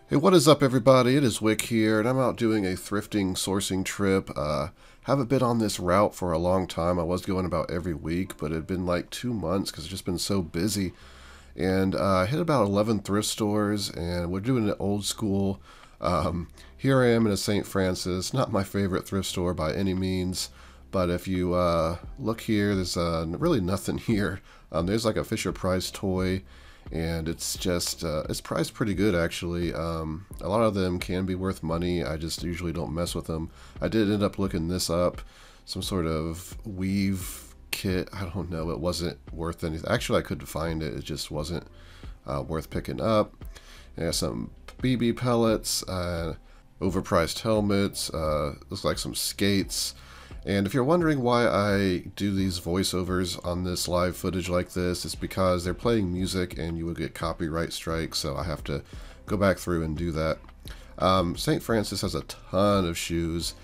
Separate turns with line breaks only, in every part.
Hey, what is up, everybody? It is Wick here, and I'm out doing a thrifting sourcing trip. Haven't been on this route for a long time. I was going about every week, but it had been like 2 months because I've just been so busy. And I hit about 11 thrift stores, and we're doing it old school. Here I am in a St. Francis, not my favorite thrift store by any means, but if you look here, there's really nothing here. There's like a Fisher-Price toy, and it's just it's priced pretty good actually. A lot of them can be worth money. I just usually don't mess with them. I did end up looking this up, some sort of weave kit. I don't know, it wasn't worth anything. Actually, I couldn't find it. It just wasn't worth picking up. Yeah, some BB pellets, overpriced helmets, looks like some skates. And if you're wondering why I do these voiceovers on this live footage like this, it's because they're playing music and you will get copyright strikes, so I have to go back through and do that. St. Francis has a ton of shoes,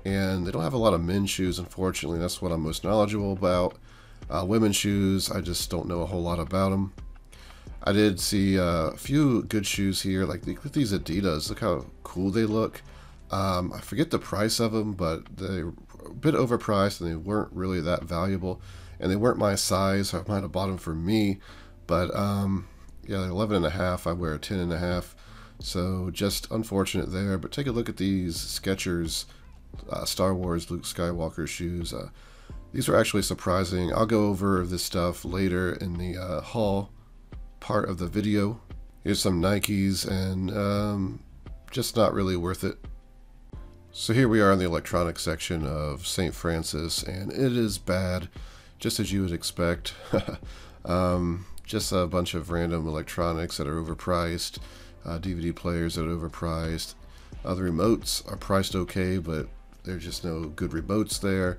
and they don't have a lot of men's shoes, unfortunately. That's what I'm most knowledgeable about. Women's shoes, I just don't know a whole lot about them. I did see a few good shoes here, like these Adidas. Look how cool they look. I forget the price of them, but they're a bit overpriced and they weren't really that valuable, and they weren't my size, so I might have bought them for me. But yeah, they're 11 and a half. I wear a 10 and a half, so just unfortunate there. But take a look at these Skechers Star Wars Luke Skywalker shoes. These are actually surprising. I'll go over this stuff later in the haul part of the video. Here's some Nikes, and just not really worth it. So here we are in the electronics section of St. Francis, and it is bad, just as you would expect. Just a bunch of random electronics that are overpriced, DVD players that are overpriced. The remotes are priced okay, but there's just no good remotes there.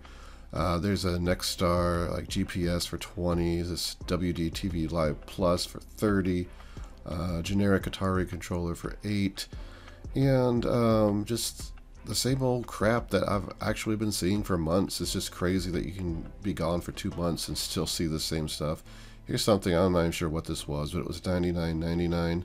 There's a Nexstar like GPS for 20, this WD TV Live Plus for 30, generic Atari controller for 8, and just the same old crap that I've actually been seeing for months. It's just crazy that you can be gone for 2 months and still see the same stuff. Here's something, I'm not even sure what this was, but it was $99.99,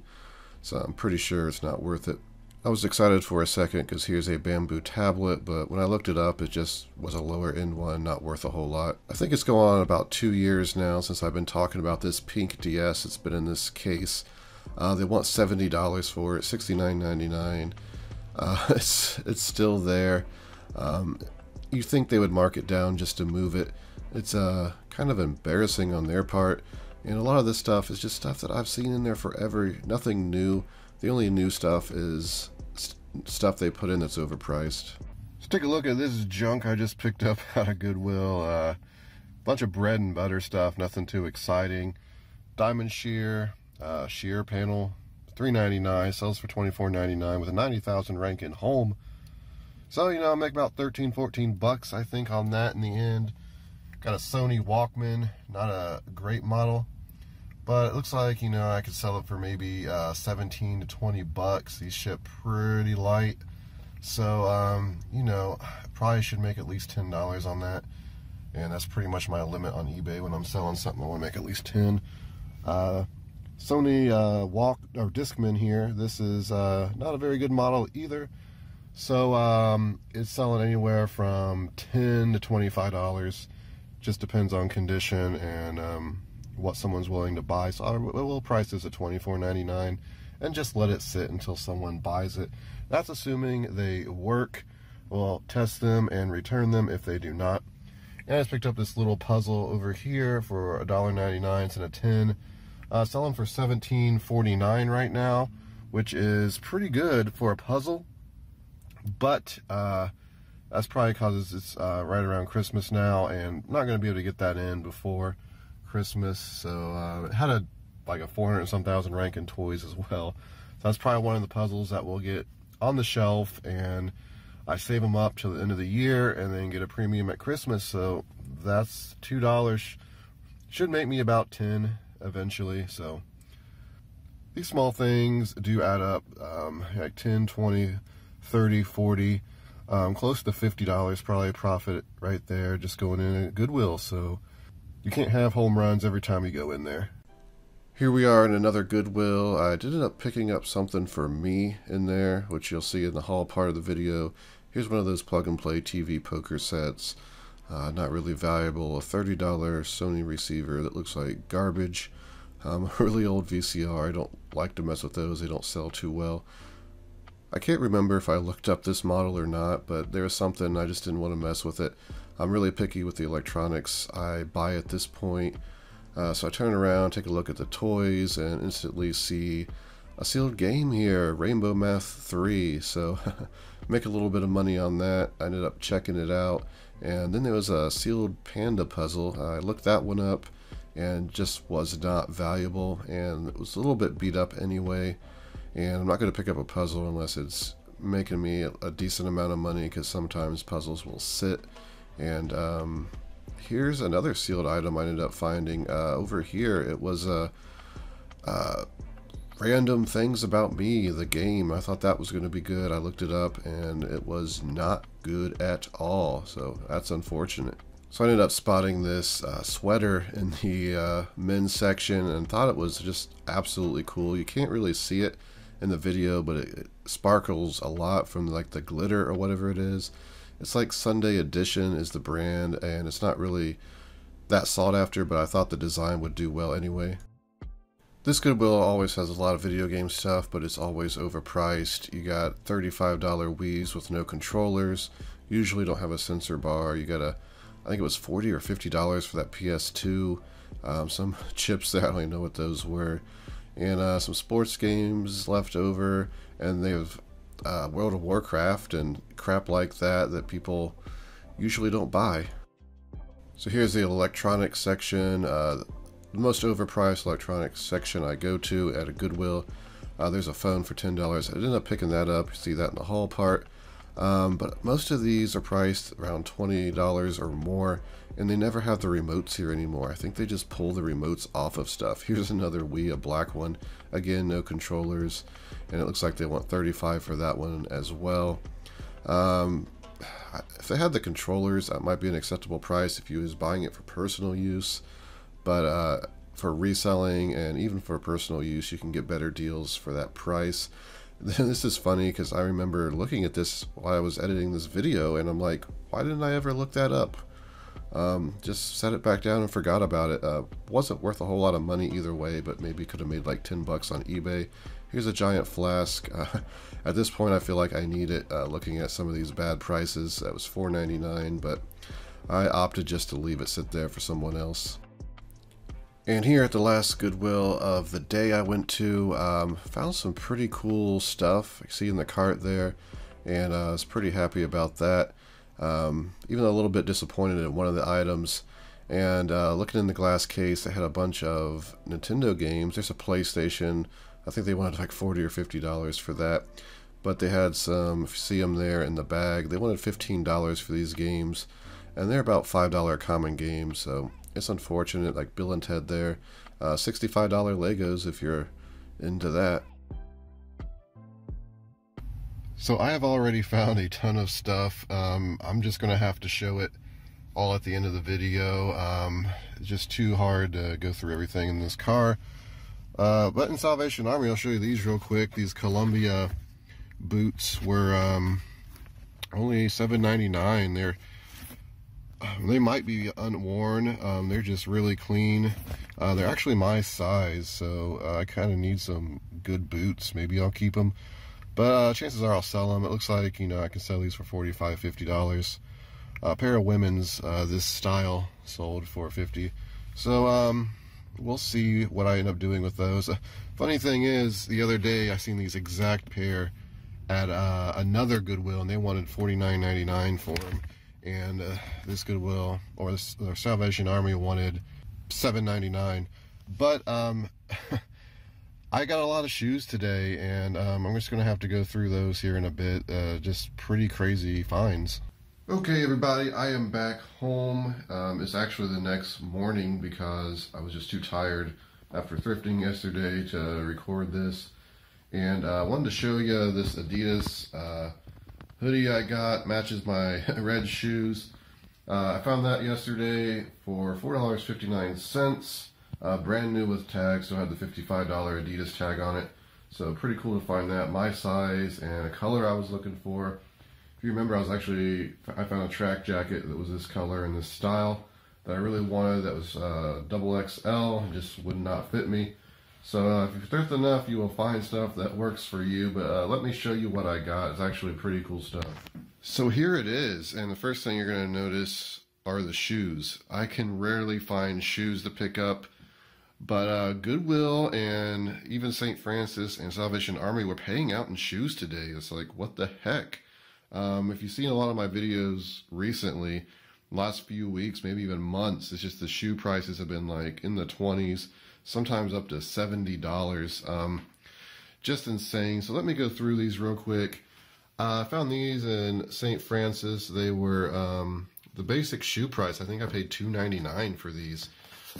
so I'm pretty sure it's not worth it. I was excited for a second because here's a bamboo tablet, but when I looked it up, it just was a lower end one, not worth a whole lot. I think it's going on about 2 years now since I've been talking about this pink DS. It's been in this case. They want $70 for it, $69.99. It's still there. You think they would mark it down just to move it. It's kind of embarrassing on their part, and a lot of this stuff is just stuff that I've seen in there forever. Nothing new. The only new stuff is stuff they put in that's overpriced. Let's take a look at this junk I just picked up out of Goodwill. Bunch of bread and butter stuff, nothing too exciting. Diamond shear, shear panel, $3.99, sells for $24.99 with a 90,000 rank in home. So, you know, I'll make about 13-14 bucks, I think, on that in the end. Got a Sony Walkman, not a great model, but it looks like, you know, I could sell it for maybe 17 to 20 bucks. These ship pretty light, so you know, I probably should make at least $10 on that, and that's pretty much my limit on eBay. When I'm selling something, I want to make at least 10. Sony Discman here. This is not a very good model either. So it's selling anywhere from $10 to $25. Just depends on condition and what someone's willing to buy. So I will price this at $24.99 and just let it sit until someone buys it. That's assuming they work. We'll test them and return them if they do not. And I just picked up this little puzzle over here for $1.99 and a 10. Selling for $17.49 right now, which is pretty good for a puzzle, but that's probably because it's right around Christmas now, and I'm not going to be able to get that in before Christmas. So it had like a 400 and some thousand rank in toys as well. So that's probably one of the puzzles that we'll get on the shelf, and I save them up till the end of the year and then get a premium at Christmas. So that's $2. Should make me about 10 eventually. So these small things do add up, like 10, 20, 30, 40, close to $50 probably a profit right there just going in at Goodwill. So you can't have home runs every time you go in there. Here we are in another Goodwill. I did end up picking up something for me in there, which you'll see in the haul part of the video. Here's one of those plug-and-play TV poker sets. Not really valuable. A $30 Sony receiver that looks like garbage. A really old VCR. I don't like to mess with those. They don't sell too well. I can't remember if I looked up this model or not, but there was something, I just didn't want to mess with it. I'm really picky with the electronics I buy at this point. So I turn around, take a look at the toys, and instantly see a sealed game here, Rainbow Math 3. So make a little bit of money on that. I ended up checking it out. And then there was a sealed panda puzzle. I looked that one up and just was not valuable, and it was a little bit beat up anyway. And I'm not going to pick up a puzzle unless it's making me a decent amount of money, because sometimes puzzles will sit. And here's another sealed item I ended up finding over here. It was Random Things About Me, the game. I thought that was going to be good. I looked it up and it was not good at all, so that's unfortunate. So I ended up spotting this sweater in the men's section and thought it was just absolutely cool. You can't really see it in the video, but it sparkles a lot from like the glitter or whatever it is. It's like Sunday Edition is the brand, and it's not really that sought after, but I thought the design would do well anyway. This Goodwill always has a lot of video game stuff, but it's always overpriced. You got $35 Wii's with no controllers. Usually don't have a sensor bar. You got I think it was $40 or $50 for that PS2. Some chips there, I don't even know what those were. And some sports games left over, and they have World of Warcraft and crap like that people usually don't buy. So here's the electronics section, the most overpriced electronics section I go to at a Goodwill. There's a phone for $10. I ended up picking that up. You see that in the haul part. But most of these are priced around $20 or more, and they never have the remotes here anymore. I think they just pull the remotes off of stuff. Here's another Wii, a black one. Again, no controllers, and it looks like they want $35 for that one as well. If they had the controllers, that might be an acceptable price if you was buying it for personal use, but for reselling and even for personal use, you can get better deals for that price. This is funny because I remember looking at this while I was editing this video, and I'm like, why didn't I ever look that up? Just set it back down and forgot about it. Wasn't worth a whole lot of money either way, but maybe could have made like 10 bucks on eBay. Here's a giant flask. At this point I feel like I need it, looking at some of these bad prices. That was $4.99, but I opted just to leave it sit there for someone else. And here at the last Goodwill of the day I went to, found some pretty cool stuff. I see in the cart there, and I was pretty happy about that. Even though a little bit disappointed in one of the items. And looking in the glass case, they had a bunch of Nintendo games. There's a PlayStation. I think they wanted like $40 or $50 for that. But they had some, if you see them there in the bag, they wanted $15 for these games. And they're about $5 common games, so it's unfortunate, like Bill and Ted there. $65 Legos if you're into that. So I have already found a ton of stuff. I'm just going to have to show it all at the end of the video. It's just too hard to go through everything in this car. But in Salvation Army, I'll show you these real quick. These Columbia boots were only $7.99. They might be unworn. They're just really clean. They're actually my size, so I kind of need some good boots. Maybe I'll keep them, but chances are I'll sell them. It looks like, you know, I can sell these for $45, $50. A pair of women's this style sold for $50. So we'll see what I end up doing with those. Funny thing is, the other day I seen these exact pair at another Goodwill, and they wanted $49.99 for them. And this Goodwill, or this Salvation Army, wanted $7.99. But I got a lot of shoes today, and I'm just gonna have to go through those here in a bit. Just pretty crazy finds. Okay, everybody, I am back home. It's actually the next morning because I was just too tired after thrifting yesterday to record this. And I wanted to show you this Adidas hoodie I got. Matches my red shoes. I found that yesterday for $4.59. Brand new with tags, so it had the $55 Adidas tag on it. So pretty cool to find that. My size and a color I was looking for. If you remember, I found a track jacket that was this color and this style that I really wanted. That was double XL, just would not fit me. So if you thrift enough, you will find stuff that works for you. But let me show you what I got. It's actually pretty cool stuff. So here it is, and the first thing you're going to notice are the shoes. I can rarely find shoes to pick up, but Goodwill and even St. Francis and Salvation Army were paying out in shoes today. It's like, what the heck? If you've seen a lot of my videos recently, last few weeks, maybe even months, it's just the shoe prices have been like in the 20s, sometimes up to $70. Just insane. So let me go through these real quick. I found these in St. Francis. They were the basic shoe price. I think I paid $2.99 for these.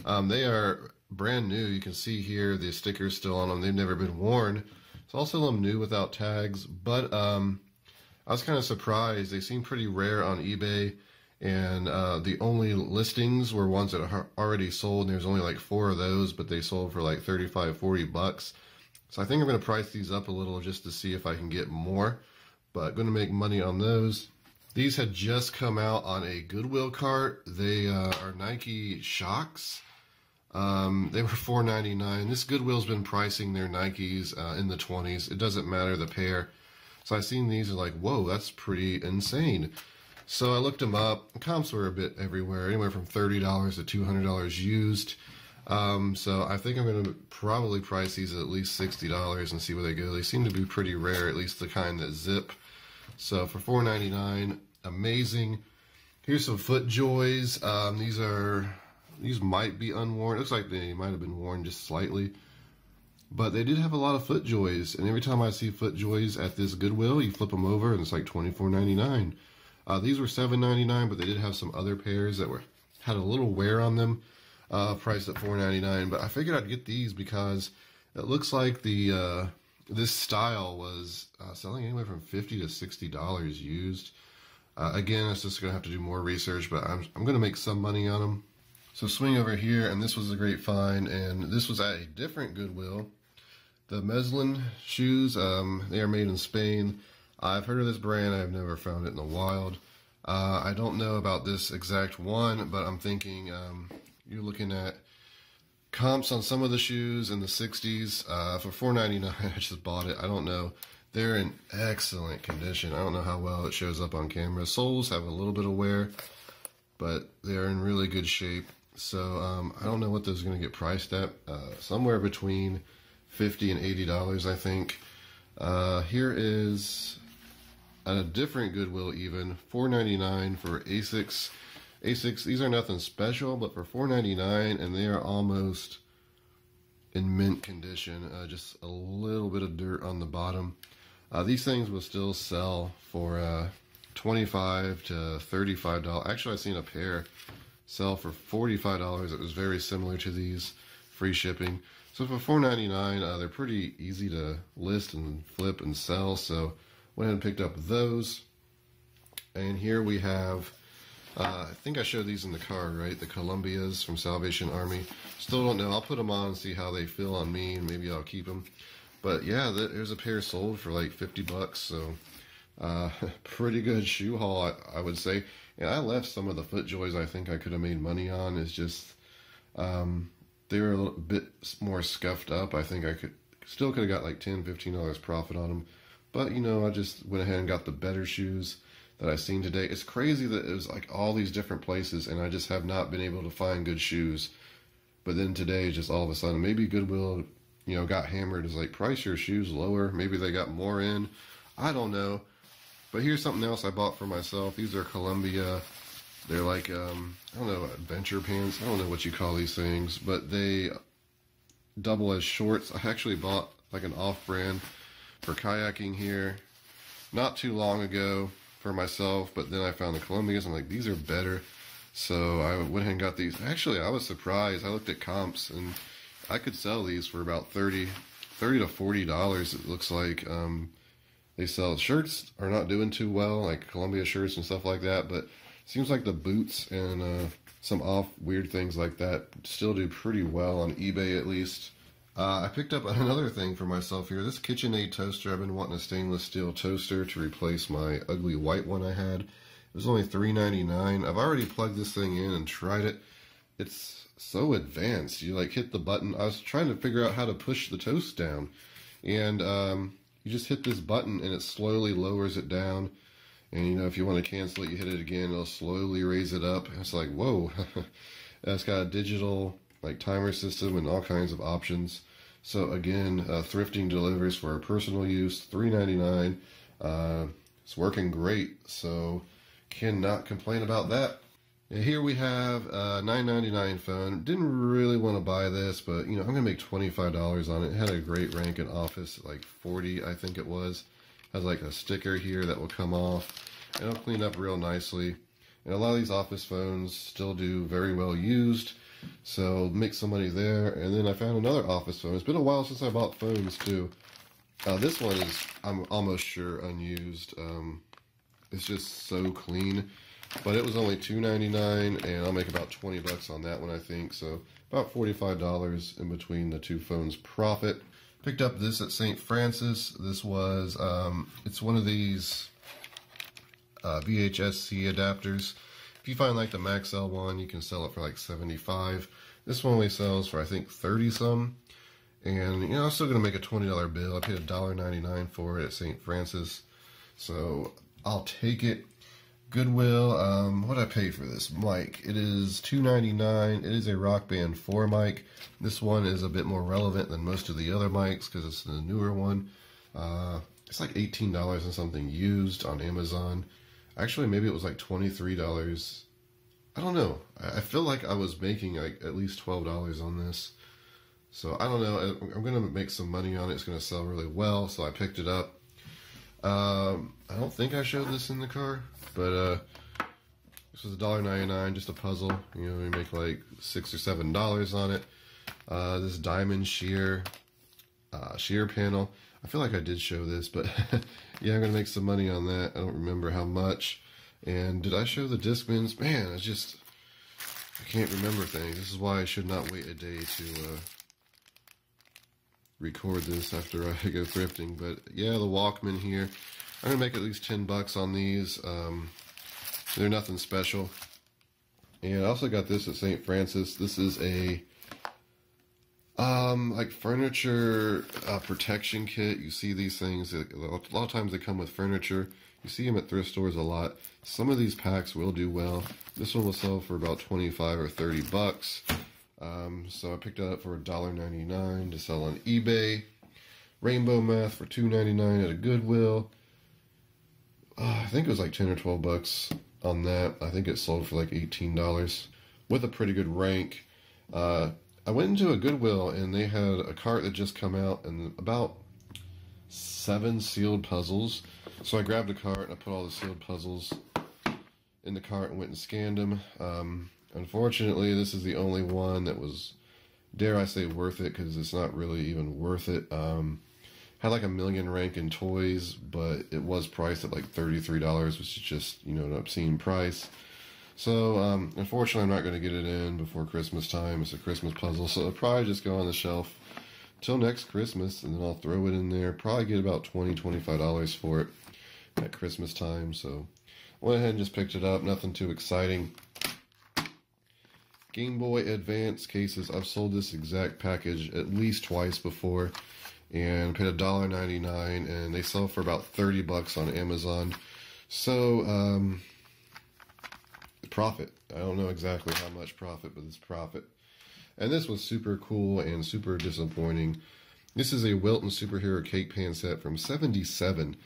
They are brand new. You can see here the stickers still on them. They've never been worn. It's also them new without tags, but I was kind of surprised. They seem pretty rare on eBay, and the only listings were ones that are already sold, and there's only like 4 of those, but they sold for like 35, 40 bucks. So I think I'm going to price these up a little just to see if I can get more, but going to make money on those. These had just come out on a Goodwill cart. They are Nike Shox. They were $4.99. This Goodwill's been pricing their Nikes in the 20s. It doesn't matter the pair. So I seen these and like, whoa, that's pretty insane. So I looked them up. Comps were a bit everywhere, anywhere from $30 to $200 used. So I think I'm going to probably price these at least $60 and see where they go. They seem to be pretty rare, at least the kind that zip. So for $4.99, amazing. Here's some FootJoys. These might be unworn. It looks like they might have been worn just slightly. But they did have a lot of FootJoys. And every time I see FootJoys at this Goodwill, you flip them over and it's like $24.99. These were $7.99, but they did have some other pairs that had a little wear on them, priced at $4.99. But I figured I'd get these because it looks like this style was selling anywhere from $50 to $60 used. Again, it's just gonna have to do more research, but I'm gonna make some money on them. So swing over here, and this was a great find, and this was at a different Goodwill. The Muslin Shoes, they are made in Spain. I've heard of this brand. I've never found it in the wild. I don't know about this exact one, but I'm thinking you're looking at comps on some of the shoes in the 60s for $4.99. I just bought it. I don't know. They're in excellent condition. I don't know how well it shows up on camera. Soles have a little bit of wear, but they're in really good shape. So I don't know what those are going to get priced at. Somewhere between $50 and $80, I think. Here is a different Goodwill even, $4.99 for Asics. Asics, these are nothing special, but for $4.99, and they are almost in mint condition. Just a little bit of dirt on the bottom. These things will still sell for $25 to $35. Actually, I've seen a pair sell for $45. It was very similar to these, free shipping. So for $4.99, they're pretty easy to list and flip and sell. So went ahead and picked up those. And here we have, I think I showed these in the car, right? The Columbias from Salvation Army. Still don't know. I'll put them on and see how they feel on me, and maybe I'll keep them. But yeah, there's a pair sold for like 50 bucks. So pretty good shoe haul, I would say. And I left some of the FootJoys I think I could have made money on. It's just they were a little bit more scuffed up. I think I still could have got like $10, $15 profit on them. But, you know, I just went ahead and got the better shoes that I've seen today. It's crazy that it was like all these different places, and I just have not been able to find good shoes. But then today, just all of a sudden, maybe Goodwill, you know, got hammered. It's like, price your shoes lower. Maybe they got more in. I don't know. But here's something else I bought for myself. These are Columbia. They're like, I don't know, adventure pants. I don't know what you call these things, but they double as shorts. I actually bought like an off-brand for kayaking here not too long ago for myself, but then I found the Columbias. I'm like, these are better. So I went ahead and got these. Actually, I was surprised. I looked at comps, and I could sell these for about $30 to $40, it looks like. They sell shirts are not doing too well, like Columbia shirts and stuff like that, but Seems like the boots and some off weird things like that still do pretty well on eBay at least. I picked up another thing for myself here. This Kitchenaid Toaster. I've been wanting a stainless steel toaster to replace my ugly white one I had. It was only $3.99. I've already plugged this thing in and tried it. It's so advanced. You like hit the button. I was trying to figure out how to push the toast down. And you just hit this button and it slowly lowers it down. And you know, if you want to cancel it, you hit it again, it'll slowly raise it up. It's like, whoa. It's got a digital like timer system and all kinds of options. So again, thrifting delivers for personal use, $3.99. It's working great, so cannot complain about that. And here we have a $9.99 phone. Didn't really want to buy this, but you know, I'm gonna make $25 on it. It had a great rank in Office, like 40, I think it was. Has like a sticker here that will come off, and it'll clean up real nicely. And a lot of these Office phones still do very well used, so make some money there. And then I found another Office phone. It's been a while since I bought phones too. This one is, I'm almost sure, unused. It's just so clean, but it was only $2.99, and I'll make about 20 bucks on that one, I think. So about $45 in between the two phones profit. Picked up this at St. Francis. This was, it's one of these VHS-C adapters. If you find like the Maxell one, you can sell it for like $75. This one only sells for I think 30 some. And you know, I'm still gonna make a $20 bill. I paid $1.99 for it at St. Francis, so I'll take it. Goodwill, what did I pay for this mic? It is $2.99. It is a Rock Band 4 mic. This one is a bit more relevant than most of the other mics because it's the newer one. It's like $18 and something used on Amazon. Actually, maybe it was like $23. I don't know. I feel like I was making like at least $12 on this. So I don't know. I'm going to make some money on it. It's going to sell really well, so I picked it up. I don't think I showed this in the car, but this was $1.99, just a puzzle. You know, we make like $6 or $7 on it. This diamond shear panel. I feel like I did show this, but yeah, I'm gonna make some money on that. I don't remember how much. And did I show the Discmans? Man, I can't remember things. This is why I should not wait a day to record this after I go thrifting. But yeah, the Walkman here. I'm gonna make at least 10 bucks on these. They're nothing special. And I also got this at St. Francis. This is a like furniture protection kit. You see these things, a lot of times they come with furniture. You see them at thrift stores a lot. Some of these packs will do well. This one will sell for about 25 or 30 bucks. So I picked it up for $1.99 to sell on eBay. Rainbow meth for $2.99 at a Goodwill. I think it was like 10 or 12 bucks on that. I think it sold for like $18 with a pretty good rank. I went into a Goodwill and they had a cart that just come out and about 7 sealed puzzles. So I grabbed a cart and I put all the sealed puzzles in the cart and went and scanned them. Unfortunately, this is the only one that was, dare I say, worth it, because it's not really even worth it. Had like 1 million rank in toys, but it was priced at like $33, which is just, you know, an obscene price. So, unfortunately, I'm not going to get it in before Christmas time. It's a Christmas puzzle, so it'll probably just go on the shelf till next Christmas, and then I'll throw it in there. Probably get about $20, $25 for it at Christmas time. So, I went ahead and just picked it up. Nothing too exciting. Game Boy Advance cases. I've sold this exact package at least twice before, and paid $1.99, and they sell for about 30 bucks on Amazon. So, profit. I don't know exactly how much profit, but it's profit. And this was super cool and super disappointing. This is a Wilton superhero cake pan set from '77.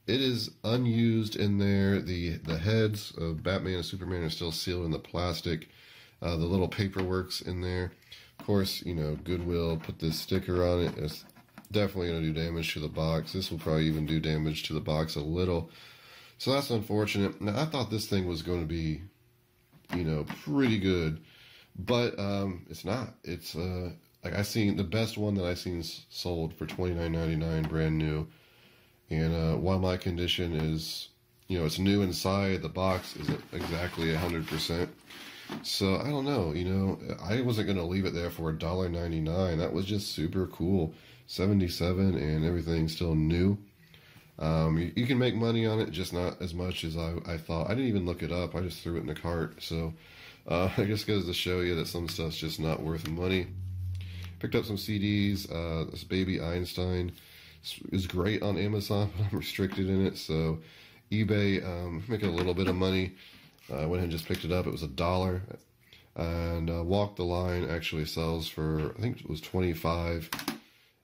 It is unused in there. The heads of Batman and Superman are still sealed in the plastic. The little paperwork's in there. Of course, you know, Goodwill put this sticker on it. It's definitely going to do damage to the box. This will probably even do damage to the box a little. So that's unfortunate. Now, I thought this thing was going to be, you know, pretty good, but it's not. It's like I seen the best one that I seen sold for $29.99 brand new, and while my condition is You know, it's new inside. The box isn't exactly 100%. So I don't know, you know, I wasn't going to leave it there for $1.99. That was just super cool. 77 and everything's still new. You can make money on it, just not as much as I thought. I didn't even look it up. I just threw it in the cart. So I guess goes to show you that some stuff's just not worth money. Picked up some CDs. This Baby Einstein is great on Amazon, but I'm restricted in it. So eBay, making a little bit of money. I went ahead and just picked it up. It was $1. And Walk the Line actually sells for, I think it was 25.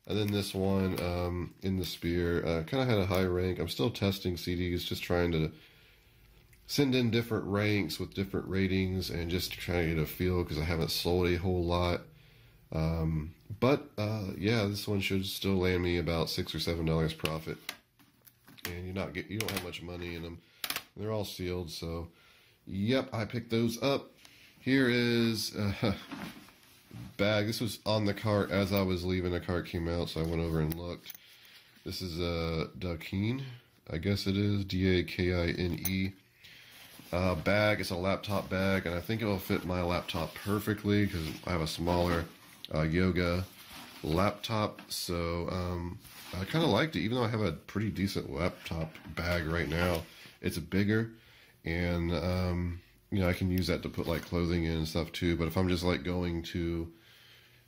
And then this one, In the Spear, kind of had a high rank. I'm still testing CDs, just trying to send in different ranks with different ratings and just trying to get a feel because I haven't sold a whole lot. Yeah, this one should still land me about $6 or $7 profit. And you don't have much money in them. They're all sealed, so yep, I picked those up. Here is bag. This was on the cart as I was leaving. The cart came out, so I went over and looked. This is a Dakine, I guess it is, D-A-K-I-N-E bag. It's a laptop bag, and I think it will fit my laptop perfectly because I have a smaller yoga laptop. So I kind of liked it, even though I have a pretty decent laptop bag right now. It's bigger, and you know, I can use that to put like clothing in and stuff too. But if I'm just like going to,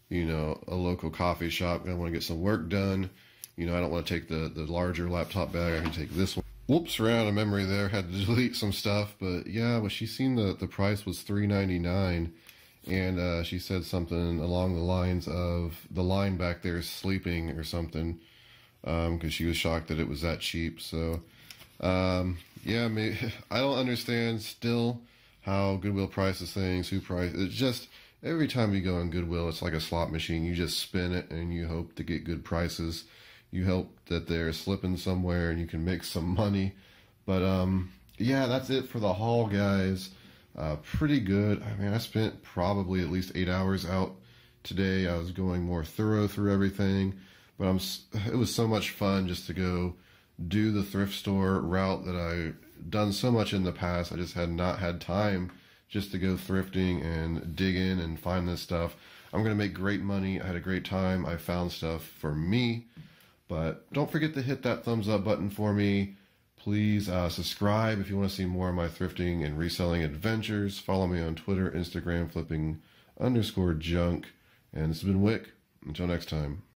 you know, a local coffee shop and I want to get some work done, you know, I don't want to take the larger laptop bag. I can take this one. Whoops, ran out of memory there. Had to delete some stuff. But yeah, when she seen the price was $3.99, and she said something along the lines of the line back there is sleeping or something, because she was shocked that it was that cheap. So yeah, I don't understand still how Goodwill prices things, it's just, every time you go on Goodwill, it's like a slot machine. You just spin it and you hope to get good prices. You hope that they're slipping somewhere and you can make some money. But yeah, that's it for the haul, guys. Pretty good. I mean, I spent probably at least 8 hours out today. I was going more thorough through everything, but it was so much fun just to go do the thrift store route that I've done so much in the past. I just had not had time just to go thrifting and dig in and find this stuff. I'm going to make great money. I had a great time. I found stuff for me. But don't forget to hit that thumbs up button for me. Please subscribe if you want to see more of my thrifting and reselling adventures. Follow me on Twitter, Instagram, flipping_junk. And this has been Wick. Until next time.